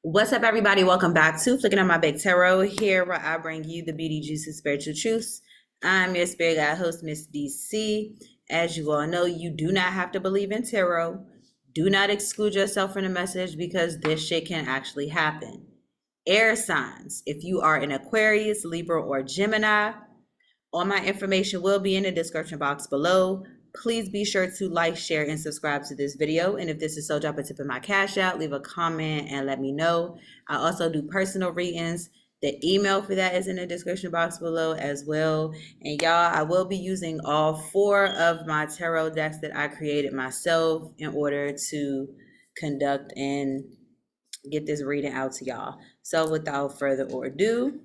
What's up, everybody? Welcome back to Flicking on My Big Tarot, here where I bring you the beauty, juice, and spiritual truths. I'm your spirit guide host, Miss DC. As you all know, you do not have to believe in tarot. Do not exclude yourself from the message because this shit can actually happen. Air signs. If you are an Aquarius, Libra, or Gemini, all my information will be in the description box below. Please be sure to like, share, and subscribe to this video. And if this is so, drop a tip in my cash out, leave a comment, and let me know. I also do personal readings. The email for that is in the description box below as well. And y'all, I will be using all 4 of my tarot decks that I created myself in order to conduct and get this reading out to y'all. So without further ado,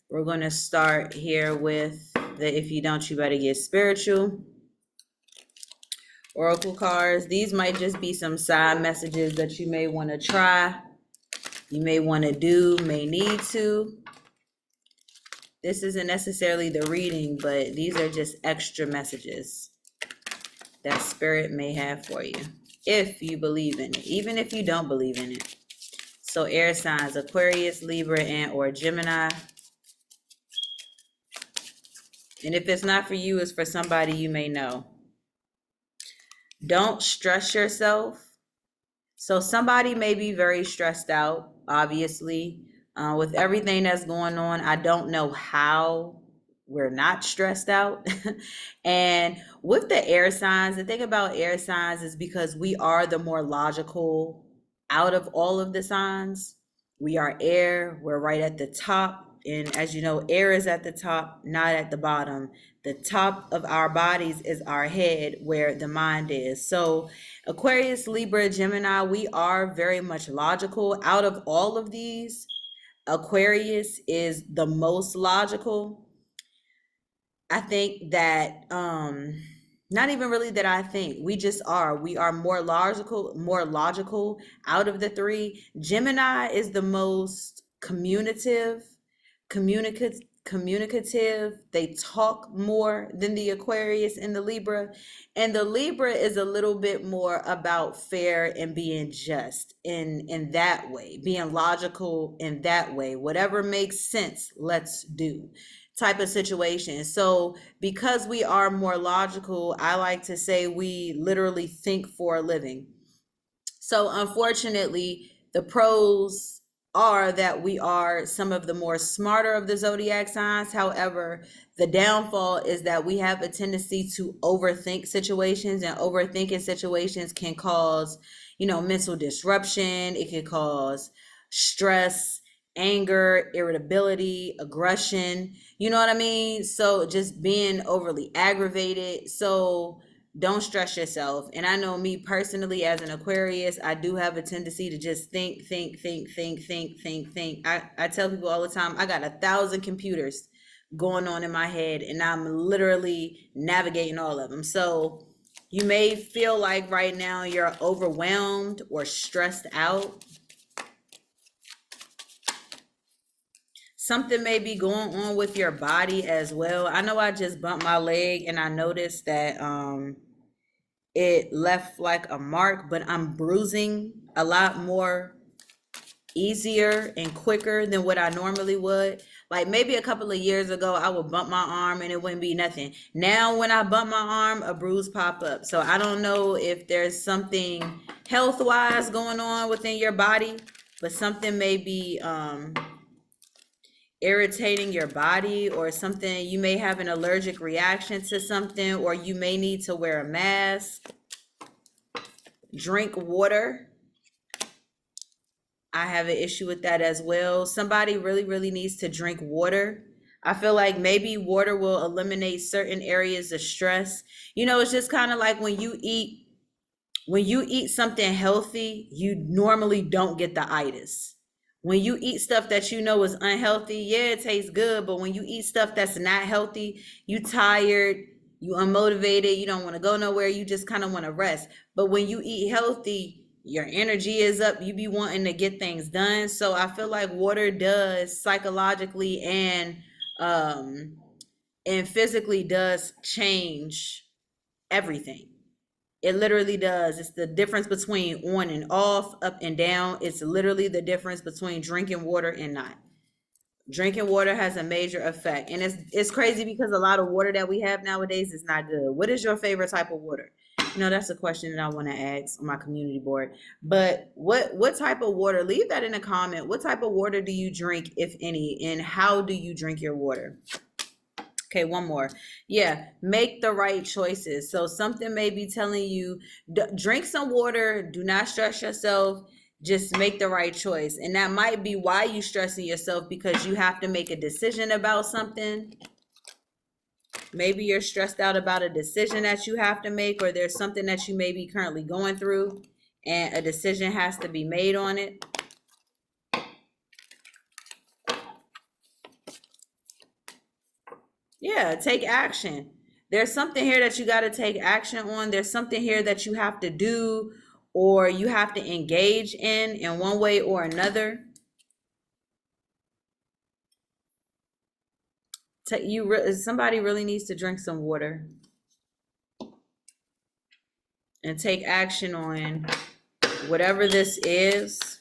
we're going to start here with the If You Don't, You Better Get Spiritual Oracle cards. These might just be some side messages that you may want to try, you may want to do, may need to. This isn't necessarily the reading, but these are just extra messages that Spirit may have for you, if you believe in it, even if you don't believe in it. So air signs, Aquarius, Libra, and or Gemini. And if it's not for you, it's for somebody you may know. Don't stress yourself. So somebody may be very stressed out, obviously, with everything that's going on. I don't know how we're not stressed out. And with the air signs, the thing about air signs is because we are the more logical out of all of the signs. We are air, we're right at the top. And as you know, air is at the top, not at the bottom. The top of our bodies is our head, where the mind is. So Aquarius, Libra, Gemini, we are very much logical. Out of all of these, Aquarius is the most logical. I think that not even really that I think, we just are. We are more logical out of the 3. Gemini is the most communicative. They talk more than the Aquarius and the Libra. And the Libra is a little bit more about fair and being just in that way, being logical in that way. Whatever makes sense, let's do type of situation. So because we are more logical, I like to say we literally think for a living. So unfortunately, the pros are that we are some of the more smarter of the zodiac signs. However, the downfall is that we have a tendency to overthink situations, and overthinking situations can cause, mental disruption. It can cause stress, anger, irritability, aggression. You know what I mean? So just being overly aggravated. So don't stress yourself. And I know me personally, as an Aquarius, I do have a tendency to just think. I tell people all the time, I got 1,000 computers going on in my head, and I'm literally navigating all of them. So you may feel like right now you're overwhelmed or stressed out. Something may be going on with your body as well. I know I just bumped my leg and I noticed that it left like a mark, but I'm bruising a lot more easier and quicker than what I normally would. Like maybe a couple of years ago, I would bump my arm and it wouldn't be nothing. Now when I bump my arm, a bruise pop up. So I don't know if there's something health-wise going on within your body, but something may be irritating your body, or something. You may have an allergic reaction to something, or you may need to wear a mask. Drink water. I have an issue with that as well. Somebody really needs to drink water. I feel like maybe water will eliminate certain areas of stress. It's just kind of like when you eat something healthy, you normally don't get the itis. When you eat stuff that you know is unhealthy, yeah, it tastes good, but when you eat stuff that's not healthy, you tired, you unmotivated, you don't want to go nowhere, you just kind of want to rest. But when you eat healthy, your energy is up, you be wanting to get things done. So I feel like water does psychologically and physically does change everything. It literally does. It's the difference between on and off, up and down. It's literally the difference between drinking water and not. Drinking water has a major effect. And it's crazy because a lot of water that we have nowadays is not good. What is your favorite type of water? That's a question that I want to ask on my community board. But what type of water? Leave that in a comment. What type of water do you drink, if any, and how do you drink your water? Okay, one more. Yeah, make the right choices. So something may be telling you, drink some water, do not stress yourself, just make the right choice. And that might be why you stressing yourself, because you have to make a decision about something. Maybe you're stressed out about a decision that you have to make, or there's something that you may be currently going through and a decision has to be made on it. Yeah, take action. There's something here that you got to take action on. There's something here that you have to do, or you have to engage in one way or another. Somebody really needs to drink some water and take action on whatever this is.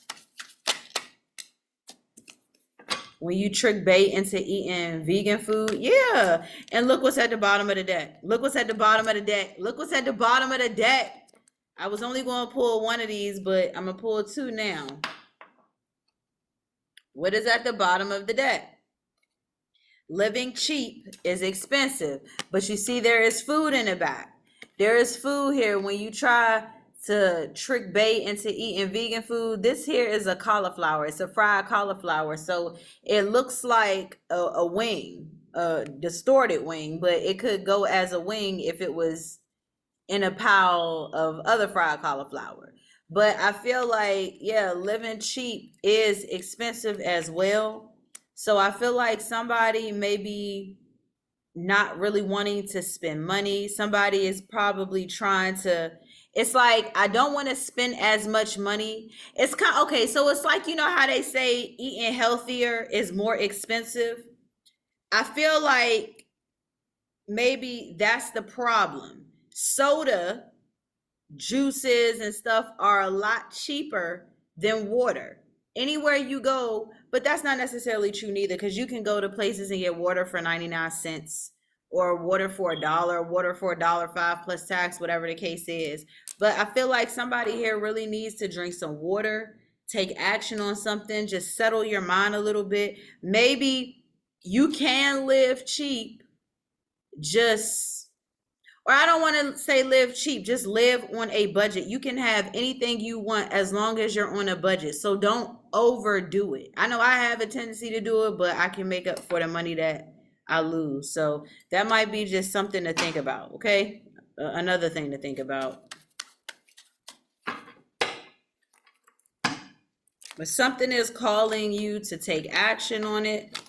When you trick bait into eating vegan food, yeah. And look what's at the bottom of the deck. Look what's at the bottom of the deck. Look what's at the bottom of the deck. I was only going to pull one of these, but I'm going to pull two now. What is at the bottom of the deck? Living cheap is expensive, but you see there is food in the back. There is food here. When you try to trick bait into eating vegan food, this here is a cauliflower. It's a fried cauliflower. So it looks like a wing, a distorted wing, but it could go as a wing if it was in a pile of other fried cauliflower. But I feel like, yeah, living cheap is expensive as well. So I feel like somebody may be not really wanting to spend money. Somebody is probably trying to, it's like, I don't want to spend as much money. It's kind of, okay, so it's like, how they say eating healthier is more expensive. I feel like maybe that's the problem. Soda, juices and stuff are a lot cheaper than water anywhere you go, but that's not necessarily true neither, because you can go to places and get water for 99 cents or water for $1, water for $1.05 plus tax, whatever the case is. But I feel like somebody here really needs to drink some water, take action on something, just settle your mind a little bit. Maybe you can live cheap, or I don't want to say live cheap, just live on a budget. You can have anything you want as long as you're on a budget. So don't overdo it. I know I have a tendency to do it, but I can make up for the money that I lose. So that might be just something to think about, okay? Another thing to think about. But something is calling you to take action on it.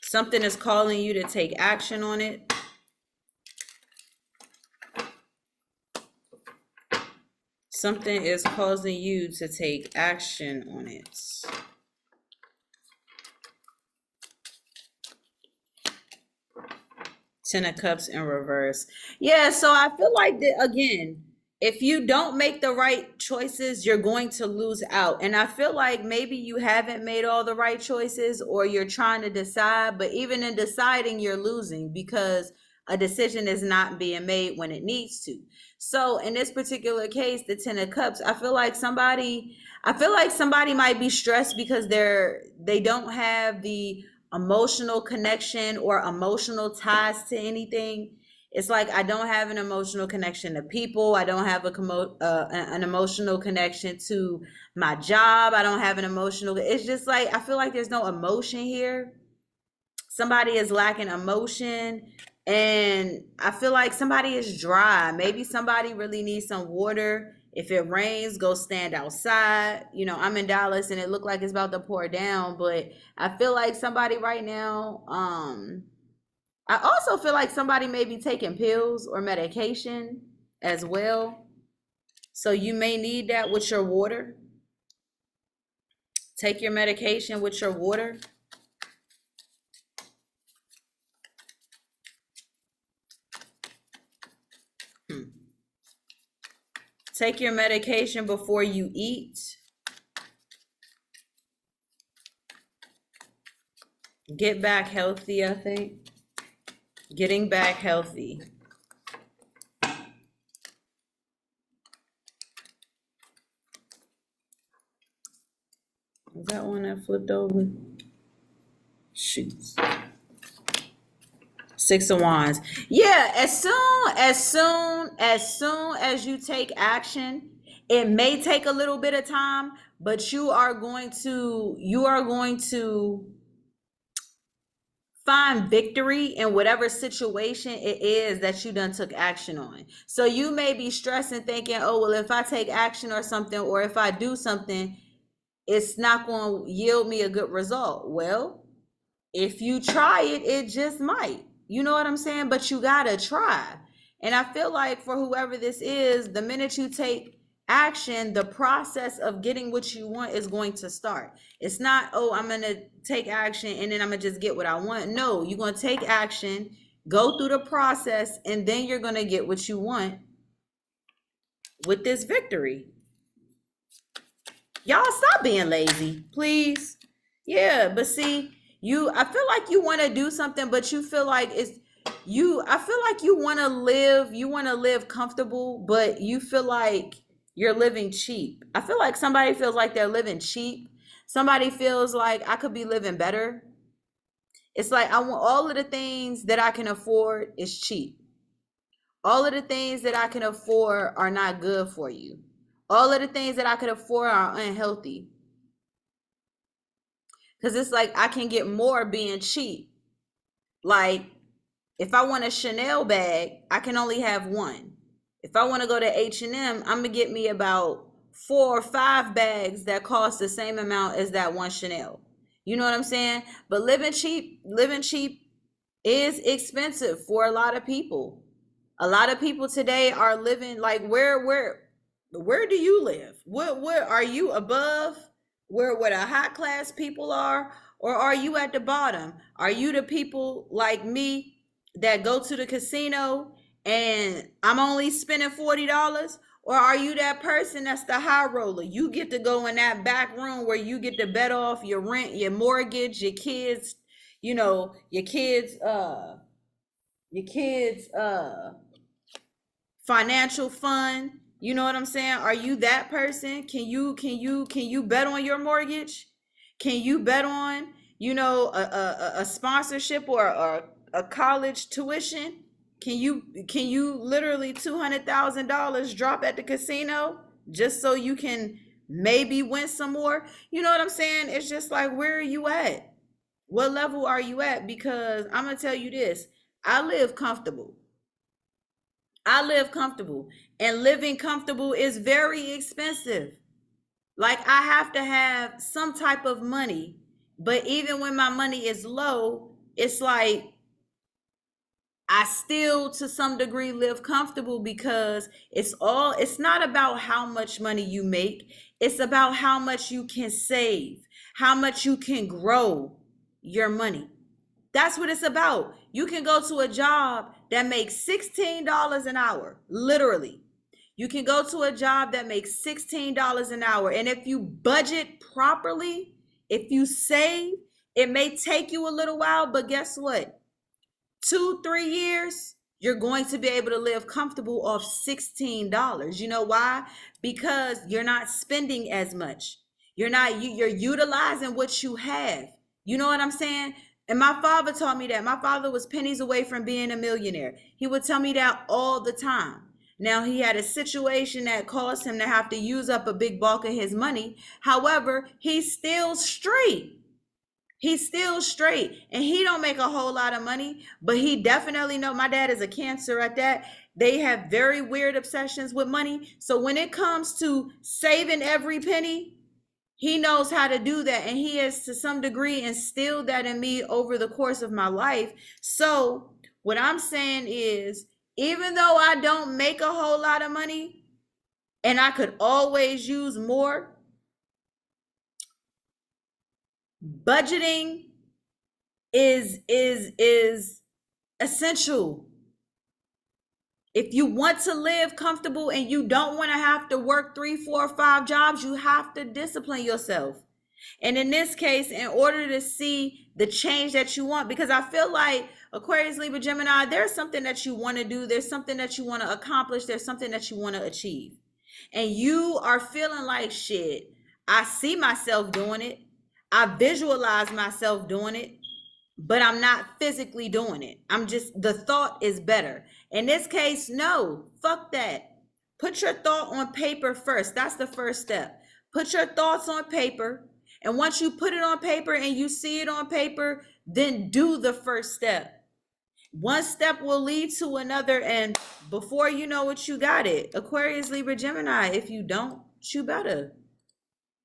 Something is calling you to take action on it. Something is causing you to take action on it. Ten of Cups in reverse. Yeah, so I feel like that, again, if you don't make the right choices, you're going to lose out. And I feel like maybe you haven't made all the right choices, or you're trying to decide, but even in deciding, you're losing because a decision is not being made when it needs to. So in this particular case, the Ten of Cups, I feel like somebody might be stressed because they don't have the emotional connection or emotional ties to anything. It's like, I don't have an emotional connection to people. I don't have an emotional connection to my job. I don't have an emotional. It's just like, I feel like there's no emotion here. Somebody is lacking emotion. And I feel like somebody is dry. Maybe somebody really needs some water. If it rains, go stand outside. I'm in Dallas and it looked like it's about to pour down, but I feel like somebody right now, I also feel like somebody may be taking pills or medication as well. So you may need that with your water. Take your medication with your water. Take your medication before you eat. Get back healthy, I think. Getting back healthy. Was that one that flipped over? Shoots. Six of Wands. Yeah, as soon as you take action, it may take a little bit of time, but you are going to find victory in whatever situation it is that you done took action on. So you may be stressing thinking, oh, well, if I take action or something, or if I do something, it's not going to yield me a good result. Well, if you try it, it just might. You know what I'm saying? But you gotta try. And I feel like for whoever this is, the minute you take action, the process of getting what you want is going to start. It's not, oh, I'm gonna take action and then I'm gonna just get what I want. No, you're gonna take action, go through the process, and then you're gonna get what you want with this victory. Y'all stop being lazy, please. Yeah, but see, I feel like you want to do something, but you feel like I feel like you want to live comfortable, but you feel like you're living cheap. I feel like somebody feels like they're living cheap. Somebody feels like I could be living better. It's like I want all of the things that I can afford is cheap. All of the things that I can afford are not good for you. All of the things that I could afford are unhealthy. Because it's like I can get more being cheap. Like, if I want a Chanel bag, I can only have one. If I want to go to H&M, I'm going to get me about 4 or 5 bags that cost the same amount as that one Chanel. You know what I'm saying? But living cheap is expensive for a lot of people. A lot of people today are living like where do you live? What are you above where the high class people are, or are you at the bottom? Are you the people like me that go to the casino and I'm only spending $40? Or are you that person that's the high roller? You get to go in that back room where you get to bet off your rent, your mortgage, your kids, your kids financial fund. You know what I'm saying? Are you that person? Can you bet on your mortgage? Can you bet on, a sponsorship or a college tuition? Can you literally $200,000 drop at the casino just so you can maybe win some more? You know what I'm saying? It's just like, where are you at? What level are you at? Because I'm gonna tell you this, I live comfortable. I live comfortable, and living comfortable is very expensive. Like, I have to have some type of money, but even when my money is low, it's like I still to some degree live comfortable because it's not about how much money you make. It's about how much you can save, how much you can grow your money. That's what it's about. You can go to a job that makes $16 an hour, literally. You can go to a job that makes $16 an hour. And if you budget properly, if you save, it may take you a little while, but guess what? 2, 3 years, you're going to be able to live comfortable off $16. You know why? Because you're not spending as much. You're utilizing what you have. You know what I'm saying? And my father taught me that. My father was pennies away from being a millionaire. He would tell me that all the time. Now, he had a situation that caused him to have to use up a big bulk of his money. However, he's still straight. He's still straight, and he don't make a whole lot of money, but he definitely know. My dad is a Cancer at that. They have very weird obsessions with money. So when it comes to saving every penny, he knows how to do that, and he has to some degree instilled that in me over the course of my life. So what I'm saying is, even though I don't make a whole lot of money and I could always use more, budgeting is essential. If you want to live comfortable and you don't want to have to work 3, 4, 5 jobs, you have to discipline yourself. And in this case, in order to see the change that you want, because I feel like Aquarius, Libra, Gemini, there's something that you want to do, there's something that you want to accomplish, there's something that you want to achieve. And you are feeling like, shit, I see myself doing it, I visualize myself doing it, but I'm not physically doing it. I'm just, the thought is better. In this case, no, fuck that. Put your thought on paper first. That's the first step. Put your thoughts on paper. And once you put it on paper and you see it on paper, then do the first step. One step will lead to another. And before you know it, you got it. Aquarius, Libra, Gemini. If you don't, you better.